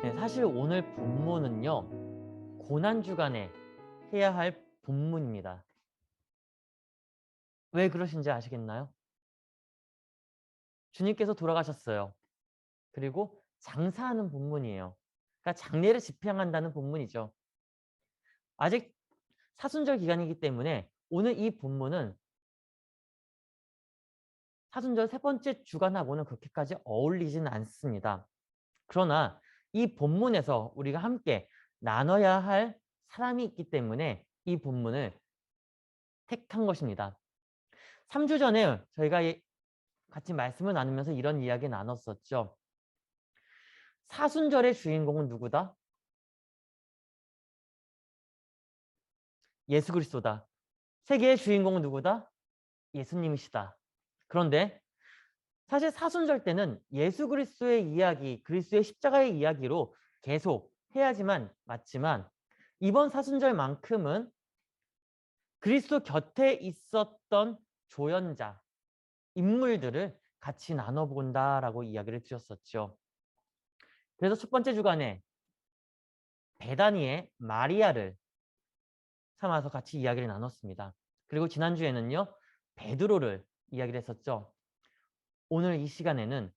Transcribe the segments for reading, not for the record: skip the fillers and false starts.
네, 사실 오늘 본문은요, 고난주간에 해야 할 본문입니다. 왜 그러신지 아시겠나요? 주님께서 돌아가셨어요. 그리고 장사하는 본문이에요. 그러니까 장례를 집행한다는 본문이죠. 아직 사순절 기간이기 때문에 오늘 이 본문은 사순절 세 번째 주간하고는 그렇게까지 어울리지는 않습니다. 그러나 이 본문에서 우리가 함께 나눠야 할 사람이 있기 때문에 이 본문을 택한 것입니다. 3주 전에 저희가 같이 말씀을 나누면서 이런 이야기 나눴었죠. 사순절의 주인공은 누구다? 예수 그리스도다. 세계의 주인공은 누구다? 예수님이시다. 그런데 사실 사순절 때는 예수 그리스도의 이야기, 그리스도의 십자가의 이야기로 계속 해야지만 맞지만 이번 사순절만큼은 그리스도 곁에 있었던 조연자, 인물들을 같이 나눠본다라고 이야기를 드렸었죠. 그래서 첫 번째 주간에 베다니의 마리아를 삼아서 같이 이야기를 나눴습니다. 그리고 지난주에는요, 베드로를 이야기를 했었죠. 오늘 이 시간에는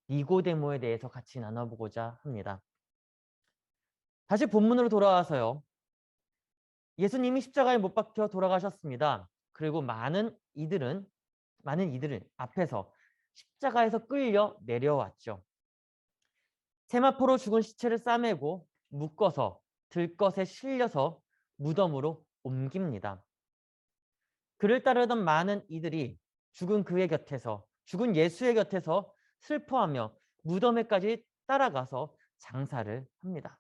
니고데모에 대해서 같이 나눠보고자 합니다. 다시 본문으로 돌아와서요. 예수님이 십자가에 못 박혀 돌아가셨습니다. 그리고 많은 이들을 앞에서 십자가에서 끌려 내려왔죠. 세마포로 죽은 시체를 싸매고 묶어서 들것에 실려서 무덤으로 옮깁니다. 그를 따르던 많은 이들이 죽은 예수의 곁에서 슬퍼하며 무덤에까지 따라가서 장사를 합니다.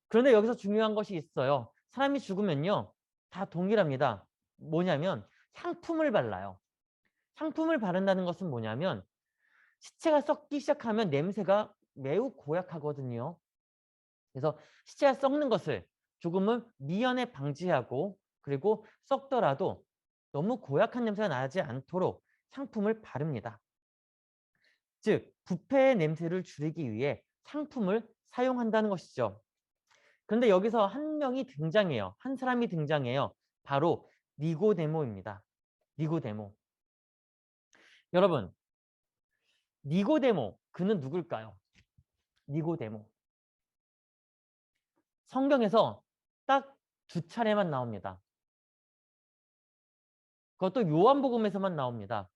그런데 여기서 중요한 것이 있어요. 사람이 죽으면요, 다 동일합니다. 뭐냐면 향품을 발라요. 향품을 바른다는 것은 뭐냐면 시체가 썩기 시작하면 냄새가 매우 고약하거든요. 그래서 시체가 썩는 것을 조금은 미연에 방지하고, 그리고 썩더라도 너무 고약한 냄새가 나지 않도록 상품을 바릅니다. 즉 부패의 냄새를 줄이기 위해 상품을 사용한다는 것이죠. 그런데 여기서 한 명이 등장해요. 한 사람이 등장해요. 바로 니고데모입니다. 니고데모. 여러분, 니고데모 그는 누굴까요? 니고데모. 성경에서 딱 두 차례만 나옵니다. 그것도 요한복음에서만 나옵니다.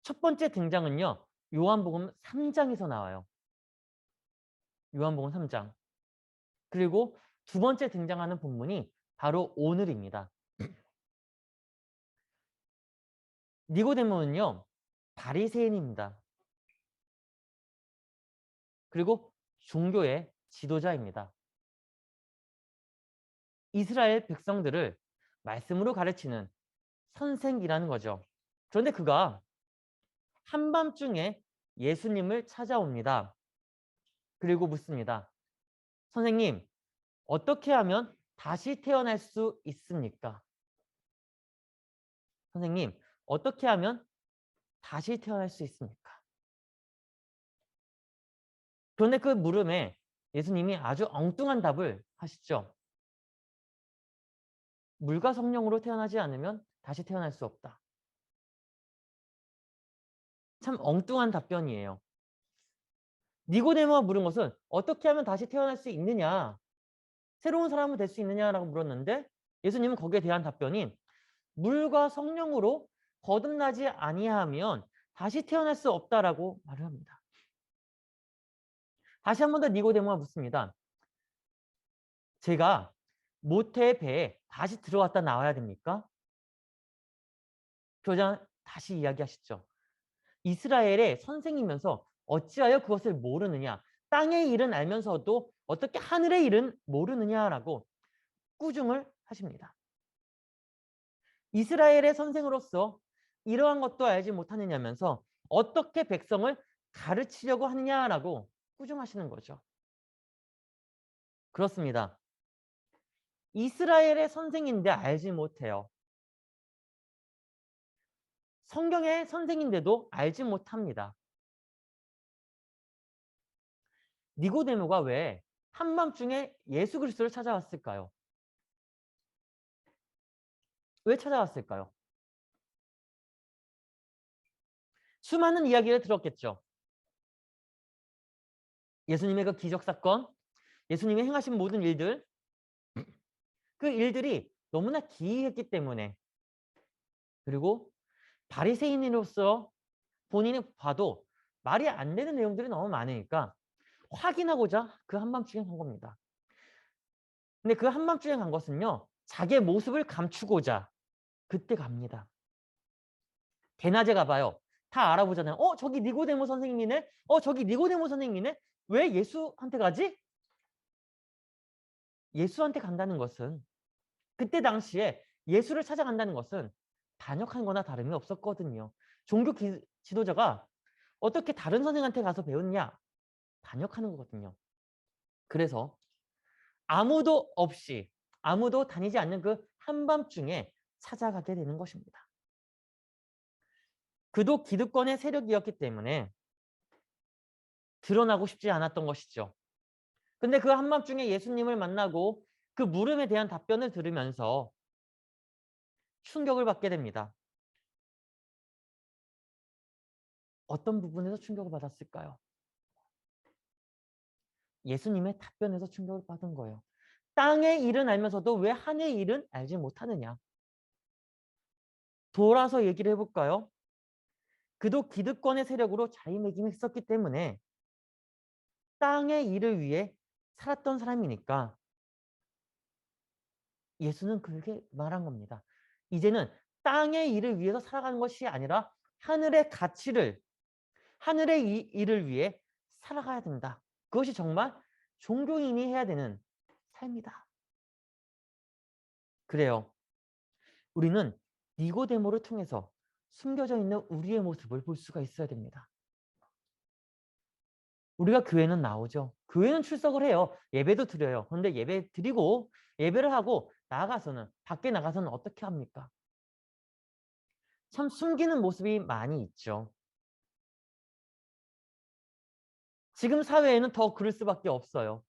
첫 번째 등장은요, 요한복음 3장에서 나와요. 요한복음 3장. 그리고 두 번째 등장하는 본문이 바로 오늘입니다. 니고데모는요, 바리새인입니다. 그리고 종교의 지도자입니다. 이스라엘 백성들을 말씀으로 가르치는 선생이라는 거죠. 그런데 그가 한밤중에 예수님을 찾아옵니다. 그리고 묻습니다. 선생님, 어떻게 하면 다시 태어날 수 있습니까? 선생님, 어떻게 하면 다시 태어날 수 있습니까? 그런데 그 물음에 예수님이 아주 엉뚱한 답을 하시죠. 물과 성령으로 태어나지 않으면 다시 태어날 수 없다. 참 엉뚱한 답변이에요. 니고데모가 물은 것은 어떻게 하면 다시 태어날 수 있느냐, 새로운 사람이 될 수 있느냐라고 물었는데 예수님은 거기에 대한 답변이 물과 성령으로 거듭나지 아니하면 다시 태어날 수 없다라고 말을 합니다. 다시 한 번 더 니고데모가 묻습니다. 제가 모태의 배에 다시 들어왔다 나와야 됩니까? 교장 다시 이야기하시죠. 이스라엘의 선생이면서 어찌하여 그것을 모르느냐? 땅의 일은 알면서도 어떻게 하늘의 일은 모르느냐라고 꾸중을 하십니다. 이스라엘의 선생으로서 이러한 것도 알지 못하느냐면서 어떻게 백성을 가르치려고 하느냐라고 꾸중하시는 거죠. 그렇습니다. 이스라엘의 선생인데 알지 못해요. 성경의 선생인데도 알지 못합니다. 니고데모가 왜 한밤중에 예수 그리스도를 찾아왔을까요? 왜 찾아왔을까요? 수많은 이야기를 들었겠죠. 예수님의 그 기적 사건, 예수님이 행하신 모든 일들, 그 일들이 너무나 기이했기 때문에, 그리고 바리새인으로서 본인이 봐도 말이 안 되는 내용들이 너무 많으니까 확인하고자 그 한밤중에 간 겁니다. 근데 그 한밤중에 간 것은요, 자기의 모습을 감추고자 그때 갑니다. 대낮에 가봐요. 다 알아보잖아요. 저기 니고데모 선생님이네? 저기 니고데모 선생님이네? 왜 예수한테 가지? 예수한테 간다는 것은, 그때 당시에 예수를 찾아간다는 것은 반역한 거나 다름이 없었거든요. 종교 지도자가 어떻게 다른 선생한테 가서 배웠냐? 반역하는 거거든요. 그래서 아무도 없이, 아무도 다니지 않는 그 한밤중에 찾아가게 되는 것입니다. 그도 기득권의 세력이었기 때문에 드러나고 싶지 않았던 것이죠. 근데 그 한밤중에 예수님을 만나고 그 물음에 대한 답변을 들으면서 충격을 받게 됩니다. 어떤 부분에서 충격을 받았을까요? 예수님의 답변에서 충격을 받은 거예요. 땅의 일은 알면서도 왜 하늘의 일은 알지 못하느냐? 돌아서 얘기를 해볼까요? 그도 기득권의 세력으로 자리매김했었기 때문에 땅의 일을 위해 살았던 사람이니까 예수는 그렇게 말한 겁니다. 이제는 땅의 일을 위해서 살아가는 것이 아니라 하늘의 가치를, 하늘의 일을 위해 살아가야 된다. 그것이 정말 종교인이 해야 되는 삶이다. 그래요. 우리는 니고데모를 통해서 숨겨져 있는 우리의 모습을 볼 수가 있어야 됩니다. 우리가 교회는 나오죠. 교회는 출석을 해요. 예배도 드려요. 그런데 예배 드리고 예배를 하고 나가서는, 밖에 나가서는 어떻게 합니까? 참 숨기는 모습이 많이 있죠. 지금 사회에는 더 그럴 수밖에 없어요.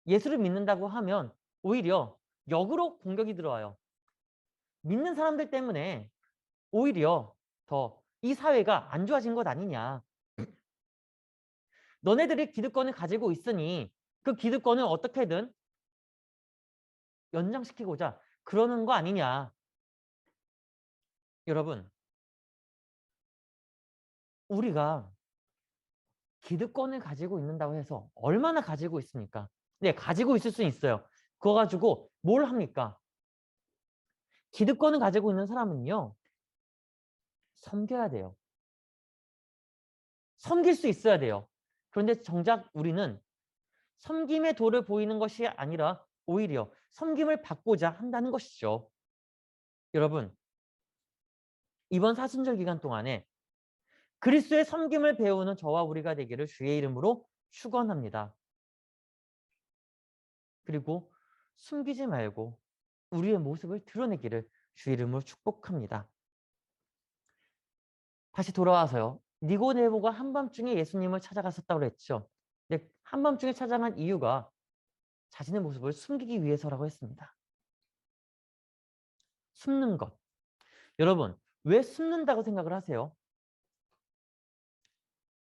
예수를 믿는다고 하면 오히려 역으로 공격이 들어와요. 믿는 사람들 때문에 오히려 더 이 사회가 안 좋아진 것 아니냐. 너네들이 기득권을 가지고 있으니 그 기득권을 어떻게든 연장시키고자 그러는 거 아니냐. 여러분, 우리가 기득권을 가지고 있는다고 해서 얼마나 가지고 있습니까? 네, 가지고 있을 수 있어요. 그거 가지고 뭘 합니까? 기득권을 가지고 있는 사람은요, 섬겨야 돼요. 섬길 수 있어야 돼요. 그런데 정작 우리는 섬김의 도를 보이는 것이 아니라 오히려 섬김을 받고자 한다는 것이죠. 여러분, 이번 사순절 기간 동안에 그리스도의 섬김을 배우는 저와 우리가 되기를 주의 이름으로 축원합니다. 그리고 숨기지 말고 우리의 모습을 드러내기를 주의 이름으로 축복합니다. 다시 돌아와서요. 니고데모가 한밤중에 예수님을 찾아갔었다고 했죠. 근데 한밤중에 찾아간 이유가 자신의 모습을 숨기기 위해서라고 했습니다. 숨는 것. 여러분, 왜 숨는다고 생각을 하세요?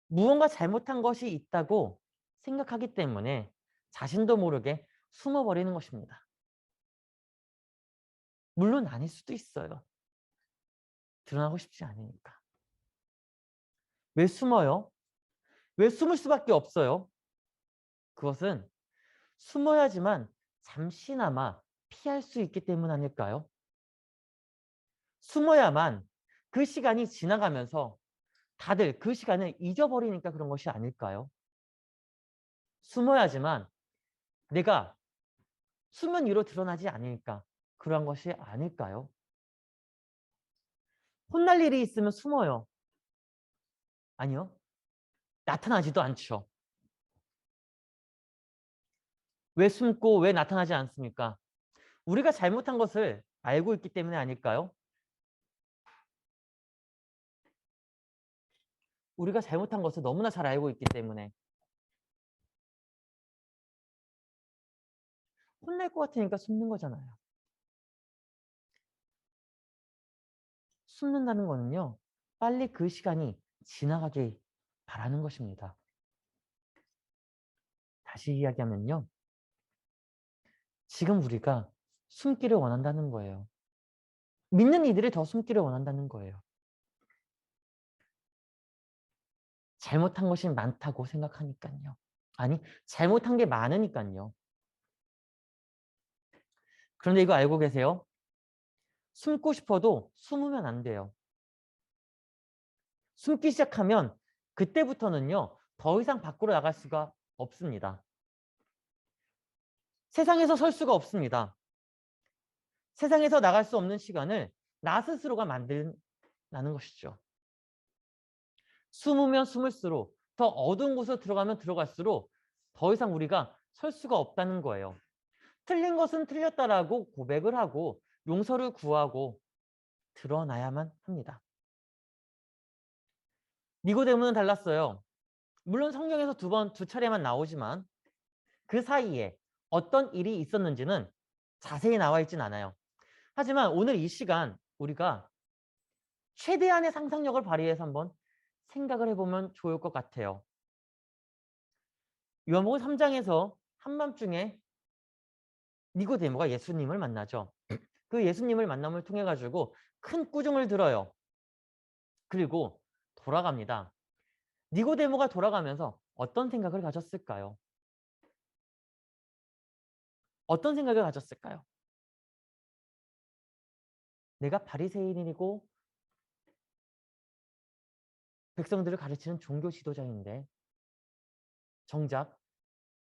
무언가 잘못한 것이 있다고 생각하기 때문에 자신도 모르게 숨어버리는 것입니다. 물론 아닐 수도 있어요. 드러나고 싶지 않으니까. 왜 숨어요? 왜 숨을 수밖에 없어요? 그것은 숨어야지만 잠시나마 피할 수 있기 때문 아닐까요? 숨어야만 그 시간이 지나가면서 다들 그 시간을 잊어버리니까 그런 것이 아닐까요? 숨어야지만 내가 수면 위로 드러나지 않으니까 그런 것이 아닐까요? 혼날 일이 있으면 숨어요. 아니요. 나타나지도 않죠. 왜 숨고 왜 나타나지 않습니까? 우리가 잘못한 것을 알고 있기 때문에 아닐까요? 우리가 잘못한 것을 너무나 잘 알고 있기 때문에 혼날 것 같으니까 숨는 거잖아요. 숨는다는 거는요. 빨리 그 시간이 지나가길 바라는 것입니다. 다시 이야기하면요. 지금 우리가 숨기를 원한다는 거예요. 믿는 이들이 더 숨기를 원한다는 거예요. 잘못한 것이 많다고 생각하니까요. 아니, 잘못한 게 많으니까요. 그런데 이거 알고 계세요? 숨고 싶어도 숨으면 안 돼요. 숨기 시작하면 그때부터는요. 더 이상 밖으로 나갈 수가 없습니다. 세상에서 설 수가 없습니다. 세상에서 나갈 수 없는 시간을 나 스스로가 만드는 것이죠. 숨으면 숨을수록 더 어두운 곳으로 들어가면 들어갈수록 더 이상 우리가 설 수가 없다는 거예요. 틀린 것은 틀렸다라고 고백을 하고 용서를 구하고 드러나야만 합니다. 니고데모는 달랐어요. 물론 성경에서 두 차례만 나오지만 그 사이에 어떤 일이 있었는지는 자세히 나와 있진 않아요. 하지만 오늘 이 시간 우리가 최대한의 상상력을 발휘해서 한번 생각을 해보면 좋을 것 같아요. 요한복음 3장에서 한밤중에 니고데모가 예수님을 만나죠. 그 예수님을 만남을 통해 가지고 큰 꾸중을 들어요. 그리고 돌아갑니다. 니고데모가 돌아가면서 어떤 생각을 가졌을까요? 어떤 생각을 가졌을까요? 내가 바리새인이고 백성들을 가르치는 종교 지도자인데 정작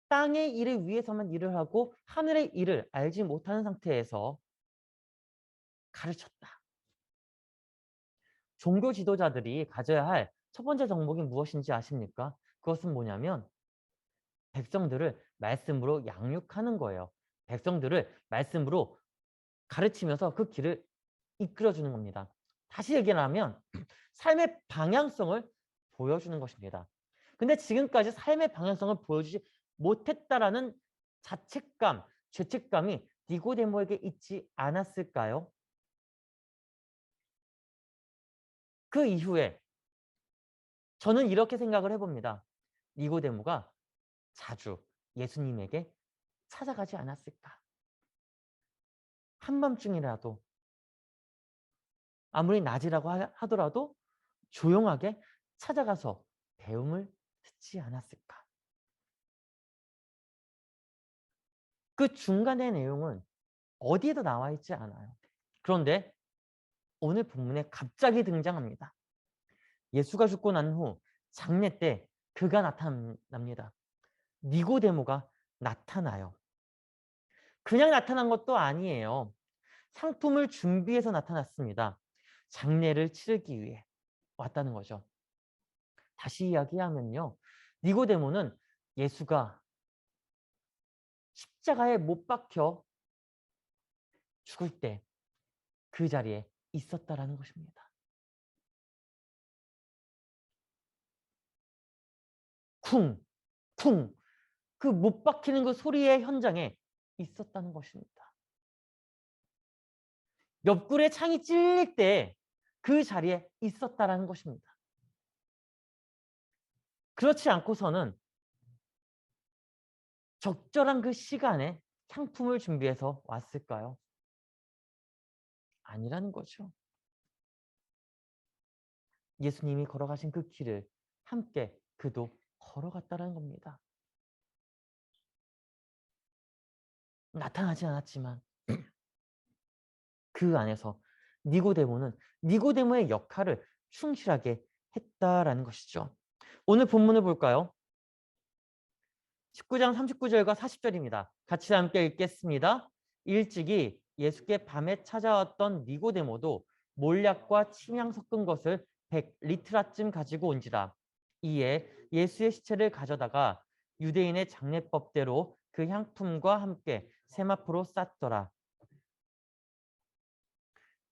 땅의 일을 위해서만 일을 하고 하늘의 일을 알지 못하는 상태에서 가르쳤다. 종교 지도자들이 가져야 할 첫 번째 덕목이 무엇인지 아십니까? 그것은 뭐냐면 백성들을 말씀으로 양육하는 거예요. 백성들을 말씀으로 가르치면서 그 길을 이끌어주는 겁니다. 다시 얘기하면 삶의 방향성을 보여주는 것입니다. 근데 지금까지 삶의 방향성을 보여주지 못했다라는 자책감, 죄책감이 니고데모에게 있지 않았을까요? 그 이후에 저는 이렇게 생각을 해봅니다. 니고데모가 자주 예수님에게 찾아가지 않았을까? 한밤중이라도 아무리 낮이라고 하더라도 조용하게 찾아가서 배움을 듣지 않았을까? 그 중간의 내용은 어디에도 나와 있지 않아요. 그런데 오늘 본문에 갑자기 등장합니다. 예수가 죽고 난 후 장례 때 그가 나타납니다. 니고데모가 나타나요. 그냥 나타난 것도 아니에요. 상품을 준비해서 나타났습니다. 장례를 치르기 위해 왔다는 거죠. 다시 이야기하면요. 니고데모는 예수가 십자가에 못 박혀 죽을 때 그 자리에 있었다라는 것입니다. 쿵, 쿵. 그 못 박히는 그 소리의 현장에 있었다는 것입니다. 옆구리에 창이 찔릴 때 그 자리에 있었다라는 것입니다. 그렇지 않고서는 적절한 그 시간에 상품을 준비해서 왔을까요? 아니라는 거죠. 예수님이 걸어가신 그 길을 함께 그도 걸어갔다는 겁니다. 나타나지 않았지만 그 안에서 니고데모는 니고데모의 역할을 충실하게 했다라는 것이죠. 오늘 본문을 볼까요? 19장 39절과 40절입니다. 같이 함께 읽겠습니다. 일찍이 예수께 밤에 찾아왔던 니고데모도 몰약과 침향 섞은 것을 100리트라쯤 가지고 온지라. 이에 예수의 시체를 가져다가 유대인의 장례법대로 그 향품과 함께 세마포로 쌌더라.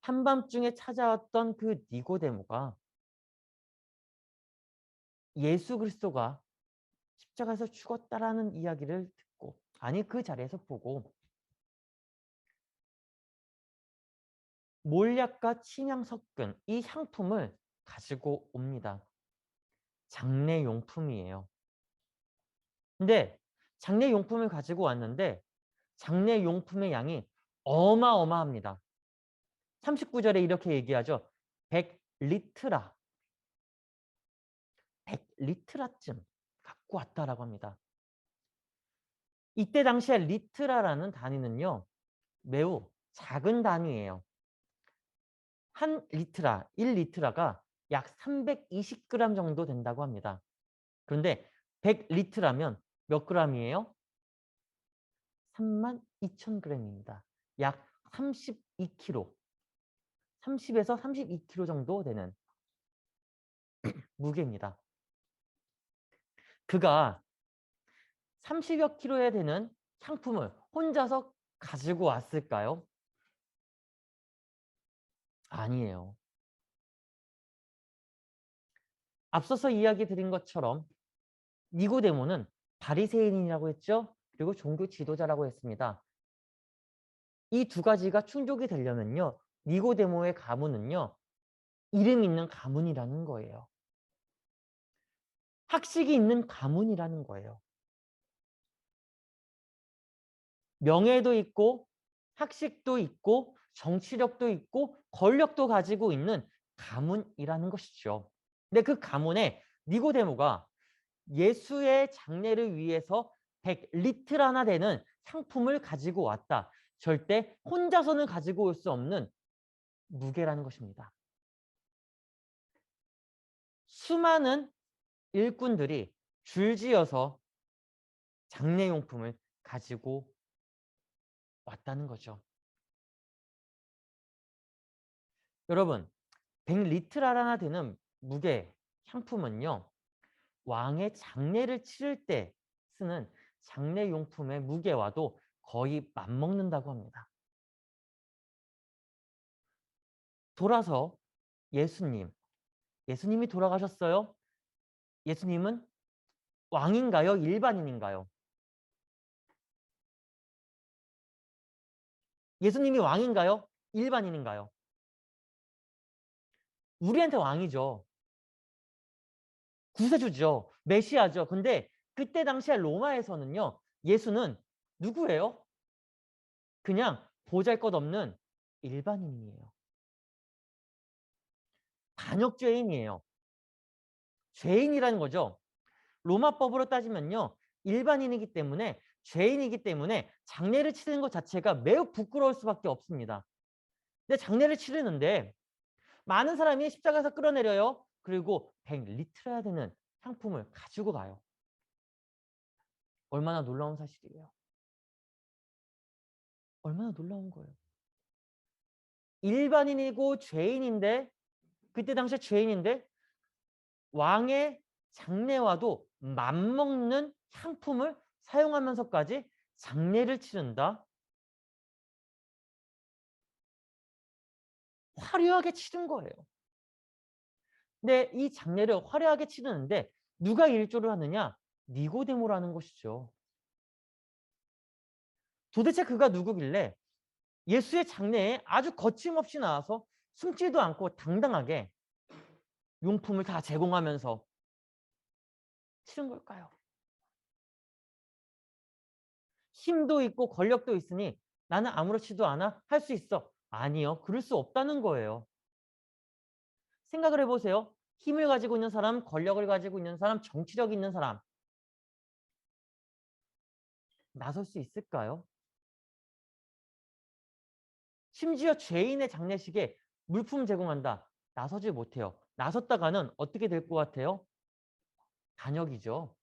한밤중에 찾아왔던 그 니고데모가 예수 그리스도가 십자가에서 죽었다라는 이야기를 듣고, 아니 그 자리에서 보고 몰약과 침향 섞은 이 향품을 가지고 옵니다. 장례용품이에요. 근데 장례용품을 가지고 왔는데 장례용품의 양이 어마어마합니다. 39절에 이렇게 얘기하죠. 100리트라. 100리트라쯤 갖고 왔다라고 합니다. 이때 당시에 리트라라는 단위는요. 매우 작은 단위예요. 한 리트라, 1리트라가 약 320g 정도 된다고 합니다. 그런데 100리트라면 몇 g이에요? 32,000g입니다. 약 32kg. 30에서 32kg 정도 되는 무게입니다. 그가 30여 킬로에 되는 향품을 혼자서 가지고 왔을까요? 아니에요. 앞서서 이야기 드린 것처럼 니고데모는 바리새인이라고 했죠. 그리고 종교 지도자라고 했습니다. 이 두 가지가 충족이 되려면요. 니고데모의 가문은요. 이름 있는 가문이라는 거예요. 학식이 있는 가문이라는 거예요. 명예도 있고 학식도 있고 정치력도 있고 권력도 가지고 있는 가문이라는 것이죠. 근데 그 가문에 니고데모가 예수의 장례를 위해서 100리트라나 되는 상품을 가지고 왔다. 절대 혼자서는 가지고 올 수 없는 무게라는 것입니다. 수많은 일꾼들이 줄지어서 장례용품을 가지고 왔다는 거죠. 여러분, 100리트라나 되는 무게 향품은요. 왕의 장례를 치를 때 쓰는 장례용품의 무게와도 거의 맞먹는다고 합니다. 돌아서 예수님이 돌아가셨어요. 예수님은 왕인가요? 일반인인가요? 예수님이 왕인가요? 일반인인가요? 우리한테 왕이죠. 구세주죠. 메시아죠. 근데 그때 당시에 로마에서는요. 예수는 누구예요? 그냥 보잘것없는 일반인이에요. 반역죄인이에요. 죄인이라는 거죠. 로마법으로 따지면요. 일반인이기 때문에 죄인이기 때문에 장례를 치르는 것 자체가 매우 부끄러울 수밖에 없습니다. 근데 장례를 치르는데 많은 사람이 십자가에서 끌어내려요. 그리고 100리트라야 되는 상품을 가지고 가요. 얼마나 놀라운 사실이에요. 얼마나 놀라운 거예요. 일반인이고 죄인인데 그때 당시에 죄인인데 왕의 장례와도 맞먹는 향품을 사용하면서까지 장례를 치른다. 화려하게 치른 거예요. 근데 이 장례를 화려하게 치르는데 누가 일조를 하느냐? 니고데모라는 것이죠. 도대체 그가 누구길래 예수의 장례에 아주 거침없이 나와서 숨지도 않고 당당하게 용품을 다 제공하면서 치른 걸까요? 힘도 있고 권력도 있으니 나는 아무렇지도 않아 할 수 있어. 아니요. 그럴 수 없다는 거예요. 생각을 해보세요. 힘을 가지고 있는 사람, 권력을 가지고 있는 사람, 정치력 있는 사람 나설 수 있을까요? 심지어 죄인의 장례식에 물품 제공한다. 나서지 못해요. 나섰다가는 어떻게 될 것 같아요? 단역이죠.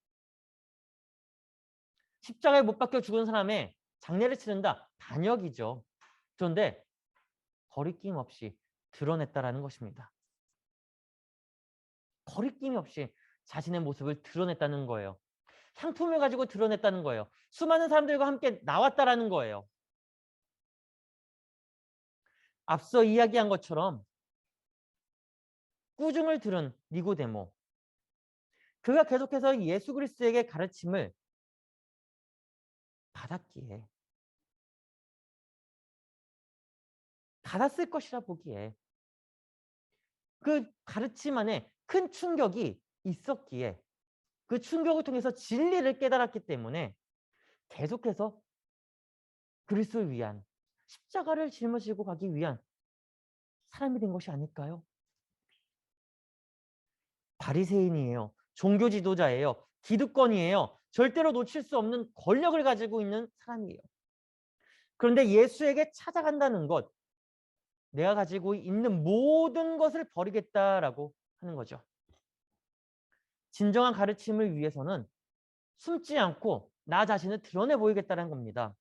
십자가에 못 박혀 죽은 사람의 장례를 치른다. 단역이죠. 그런데 거리낌 없이 드러냈다라는 것입니다. 거리낌이 없이 자신의 모습을 드러냈다는 거예요. 상품을 가지고 드러냈다는 거예요. 수많은 사람들과 함께 나왔다라는 거예요. 앞서 이야기한 것처럼 꾸중을 들은 니고데모. 그가 계속해서 예수 그리스도에게 가르침을 받았기에, 받았을 것이라 보기에, 그 가르침 안에 큰 충격이 있었기에, 그 충격을 통해서 진리를 깨달았기 때문에 계속해서 그리스도를 위한, 십자가를 짊어지고 가기 위한 사람이 된 것이 아닐까요? 바리새인이에요. 종교 지도자예요. 기득권이에요. 절대로 놓칠 수 없는 권력을 가지고 있는 사람이에요. 그런데 예수에게 찾아간다는 것, 내가 가지고 있는 모든 것을 버리겠다라고 하는 거죠. 진정한 가르침을 위해서는 숨지 않고 나 자신을 드러내 보이겠다는 겁니다.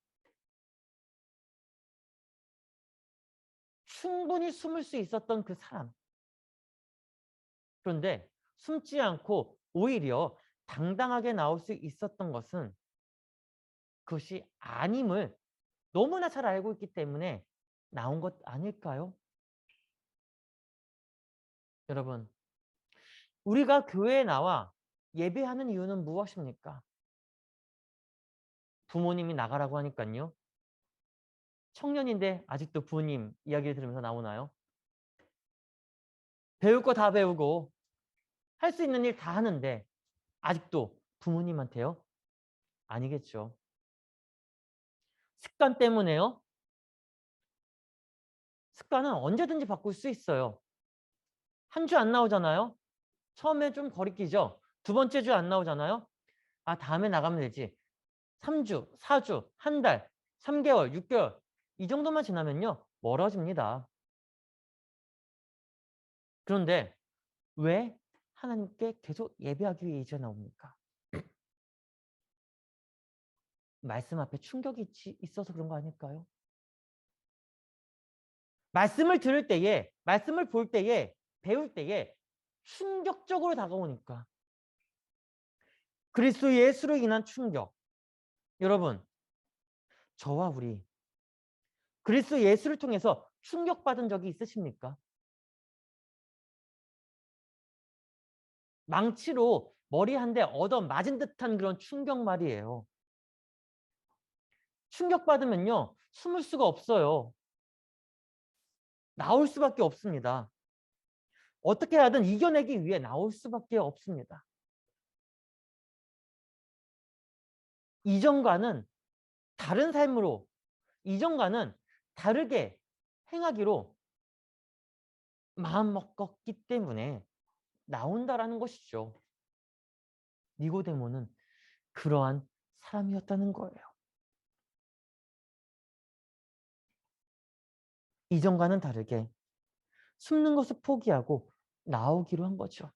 충분히 숨을 수 있었던 그 사람. 그런데 숨지 않고 오히려 당당하게 나올 수 있었던 것은 그것이 아님을 너무나 잘 알고 있기 때문에 나온 것 아닐까요? 여러분, 우리가 교회에 나와 예배하는 이유는 무엇입니까? 부모님이 나가라고 하니까요. 청년인데 아직도 부모님 이야기를 들으면서 나오나요? 배울 거 다 배우고 할 수 있는 일 다 하는데 아직도 부모님한테요? 아니겠죠. 습관 때문에요? 습관은 언제든지 바꿀 수 있어요. 한 주 안 나오잖아요? 처음에 좀 거리끼죠? 두 번째 주 안 나오잖아요? 아, 다음에 나가면 되지. 3주, 4주, 한 달, 3개월, 6개월 이 정도만 지나면요. 멀어집니다. 그런데 왜 하나님께 계속 예배하기 위해 이제 나옵니까? 말씀 앞에 충격이 있어서 그런 거 아닐까요? 말씀을 들을 때에, 말씀을 볼 때에, 배울 때에 충격적으로 다가오니까. 그리스도 예수로 인한 충격. 여러분, 저와 우리 그리스도 예수를 통해서 충격받은 적이 있으십니까? 망치로 머리 한 대 얻어 맞은 듯한 그런 충격 말이에요. 충격받으면요. 숨을 수가 없어요. 나올 수밖에 없습니다. 어떻게 하든 이겨내기 위해 나올 수밖에 없습니다. 이전과는 다른 삶으로, 이전과는 다르게 행하기로 마음먹었기 때문에 나온다라는 것이죠. 니고데모는 그러한 사람이었다는 거예요. 이전과는 다르게 숨는 것을 포기하고 나오기로 한 거죠.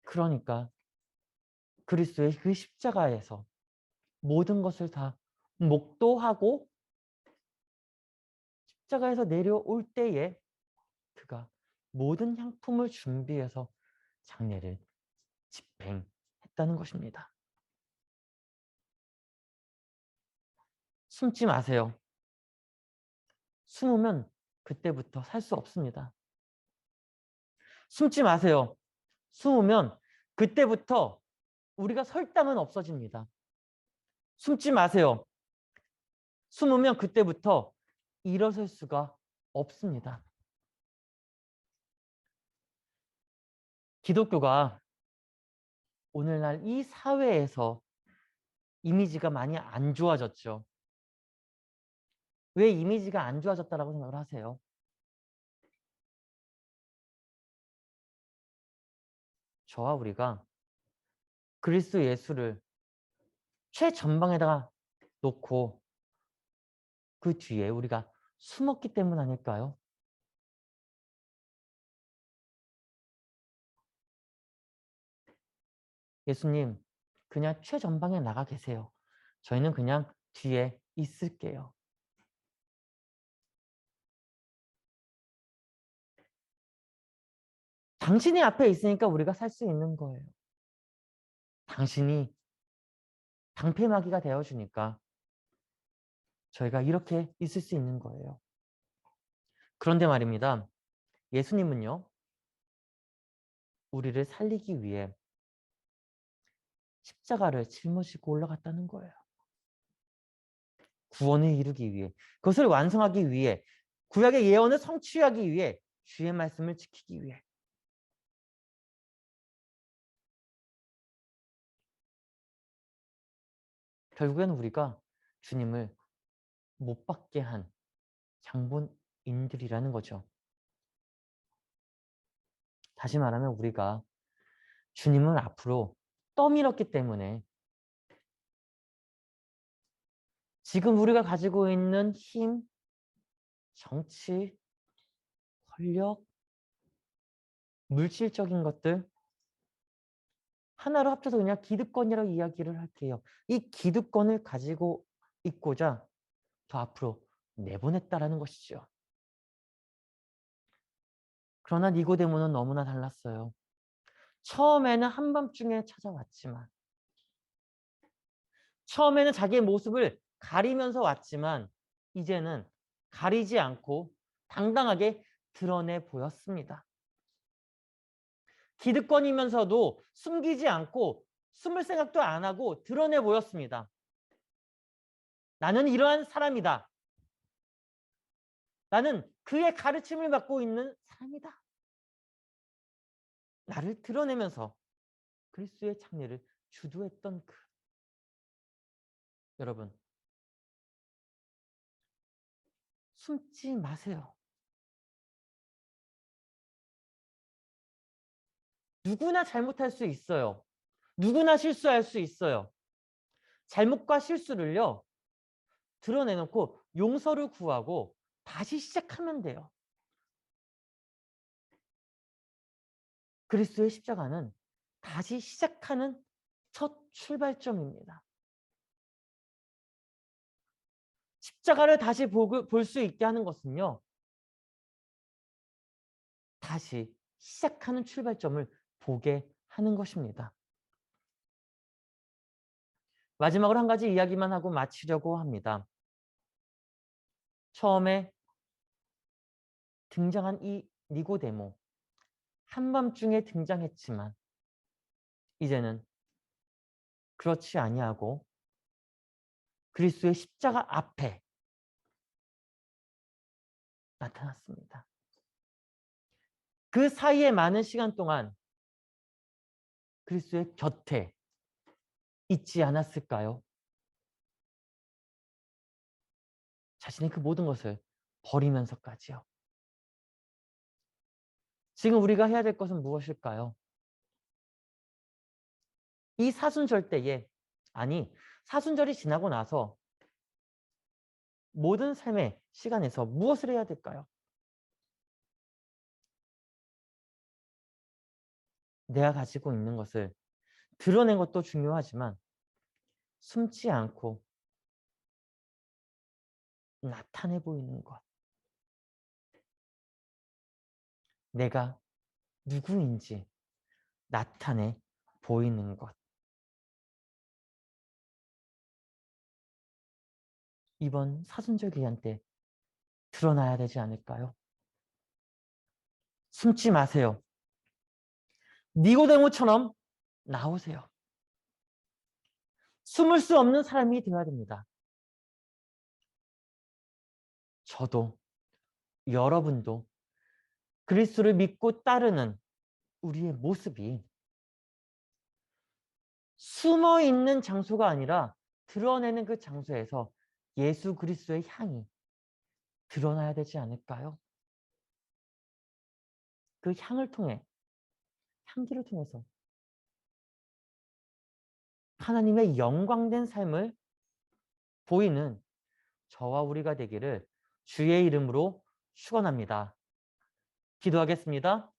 그러니까 그리스도의 그 십자가에서 모든 것을 다 목도하고 십자가에서 내려올 때에 그가 모든 향품을 준비해서 장례를 집행했다는 것입니다. 숨지 마세요. 숨으면 그때부터 살 수 없습니다. 숨지 마세요. 숨으면 그때부터 우리가 설 땅은 없어집니다. 숨지 마세요. 숨으면 그때부터 일어설 수가 없습니다. 기독교가 오늘날 이 사회에서 이미지가 많이 안 좋아졌죠. 왜 이미지가 안 좋아졌다라고 생각을 하세요? 저와 우리가 그리스도 예수를 최전방에다가 놓고 그 뒤에 우리가 숨었기 때문 아닐까요? 예수님, 그냥 최전방에 나가 계세요. 저희는 그냥 뒤에 있을게요. 당신이 앞에 있으니까 우리가 살 수 있는 거예요. 당신이 방패막이가 되어주니까 저희가 이렇게 있을 수 있는 거예요. 그런데 말입니다. 예수님은요, 우리를 살리기 위해 십자가를 짊어지고 올라갔다는 거예요. 구원을 이루기 위해, 그것을 완성하기 위해, 구약의 예언을 성취하기 위해, 주의 말씀을 지키기 위해. 결국에는 우리가 주님을 못 받게 한 장본인들이라는 거죠. 다시 말하면 우리가 주님을 앞으로 떠밀었기 때문에 지금 우리가 가지고 있는 힘, 정치, 권력, 물질적인 것들 하나로 합쳐서 그냥 기득권이라고 이야기를 할게요. 이 기득권을 가지고 있고자 더 앞으로 내보냈다라는 것이죠. 그러나 니고데모는 너무나 달랐어요. 처음에는 한밤중에 찾아왔지만, 처음에는 자기의 모습을 가리면서 왔지만 이제는 가리지 않고 당당하게 드러내 보였습니다. 기득권이면서도 숨기지 않고 숨을 생각도 안 하고 드러내 보였습니다. 나는 이러한 사람이다. 나는 그의 가르침을 받고 있는 사람이다. 나를 드러내면서 그리스도의 창례를 주도했던 그 여러분, 숨지 마세요. 누구나 잘못할 수 있어요. 누구나 실수할 수 있어요. 잘못과 실수를요, 드러내놓고 용서를 구하고 다시 시작하면 돼요. 그리스도의 십자가는 다시 시작하는 첫 출발점입니다. 십자가를 다시 볼 수 있게 하는 것은요, 다시 시작하는 출발점을 보게 하는 것입니다. 마지막으로 한 가지 이야기만 하고 마치려고 합니다. 처음에 등장한 이 니고데모, 한밤중에 등장했지만 이제는 그렇지 아니하고 그리스도의 십자가 앞에 나타났습니다. 그 사이에 많은 시간 동안 그리스도의 곁에 있지 않았을까요? 자신의 그 모든 것을 버리면서까지요. 지금 우리가 해야 될 것은 무엇일까요? 이 사순절 때에, 아니, 사순절이 지나고 나서 모든 삶의 시간에서 무엇을 해야 될까요? 내가 가지고 있는 것을 드러낸 것도 중요하지만 숨지 않고 나타내 보이는 것. 내가 누구인지 나타내 보이는 것. 이번 사순절 기간 때 드러나야 되지 않을까요? 숨지 마세요. 니고데모처럼 나오세요. 숨을 수 없는 사람이 되어야 됩니다. 저도, 여러분도 그리스도를 믿고 따르는 우리의 모습이 숨어 있는 장소가 아니라 드러내는 그 장소에서 예수 그리스도의 향이 드러나야 되지 않을까요? 그 향을 통해, 향기를 통해서 하나님의 영광된 삶을 보이는 저와 우리가 되기를 주의 이름으로 축원합니다. 기도하겠습니다.